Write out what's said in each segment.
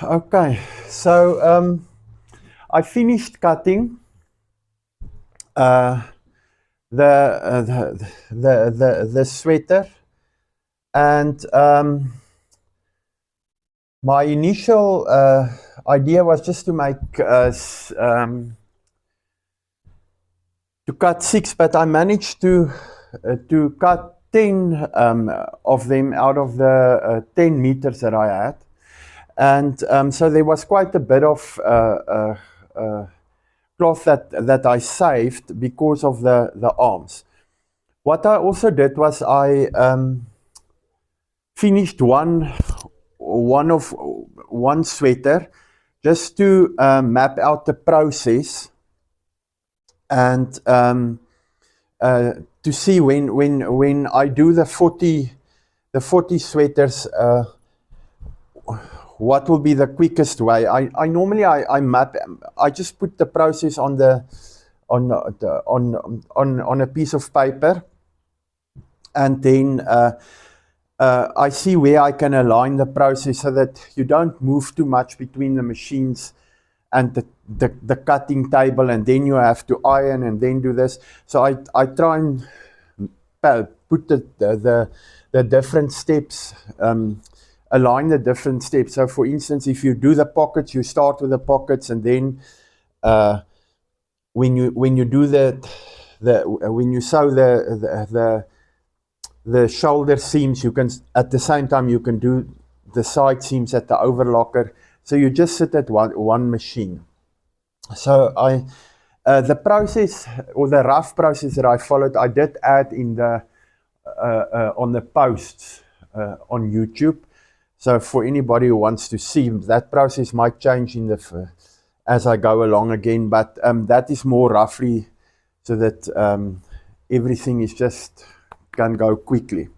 Okay, so I finished cutting uh, the sweater, and my initial idea was just to make to cut 6, but I managed to cut 10 of them out of the 10 meters that I had. And so there was quite a bit of cloth that I saved because of the arms. What I also did was I finished one sweater just to map out the process and to see when I do the 40 sweaters, what will be the quickest way. I normally I map, I just put the process on a piece of paper, and then I see where I can align the process so that you don't move too much between the machines and the cutting table, and then you have to iron and then do this. So I try and put the different steps, align the different steps. So for instance, if you do the pockets, you start with the pockets, and then when you do when you sew the shoulder seams, you can at the same time you can do the side seams at the overlocker. So you just sit at one machine. So the process, or the rough process that I followed, I did add in the on the posts on YouTube. So for anybody who wants to see, that process might change in as I go along again, but that is more roughly so that everything is just can go quickly.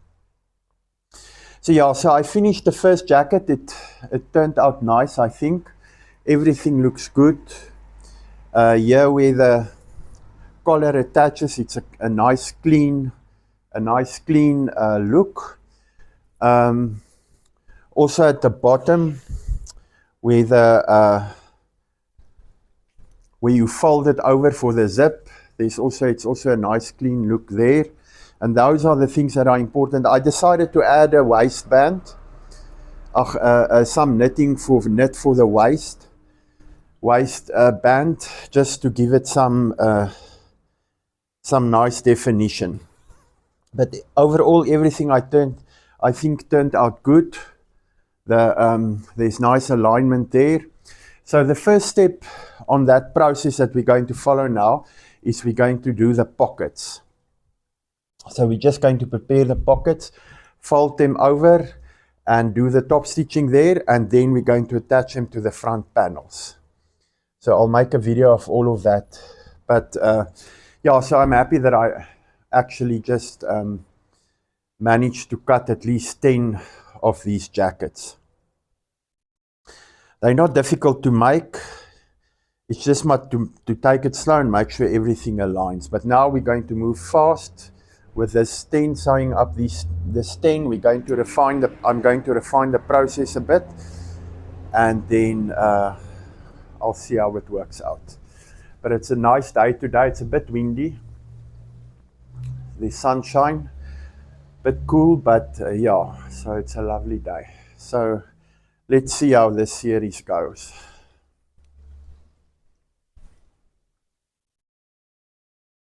So yeah, so I finished the first jacket. It turned out nice, I think. Everything looks good. Here where the collar attaches, it's a nice clean look. Also at the bottom, where you fold it over for the zip, it's also a nice clean look there. And those are the things that are important. I decided to add a waistband, some knitting for the waist band, just to give it some nice definition. But overall, everything I think turned out good. There's nice alignment there. So the first step on that process that we're going to follow now is we're going to do the pockets. So we're just going to prepare the pockets, fold them over, and do the top stitching there, and then we're going to attach them to the front panels. So I'll make a video of all of that. But yeah, so I'm happy that I actually just managed to cut at least 10 of these jackets. They're not difficult to make. It's just to take it slow and make sure everything aligns. But now we're going to move fast with this 10, sewing up this 10. We're going to refine I'm going to refine the process a bit, and then I'll see how it works out. But it's a nice day today. It's a bit windy. There's sunshine, a bit cool, but yeah, so it's a lovely day. So let's see how this series goes.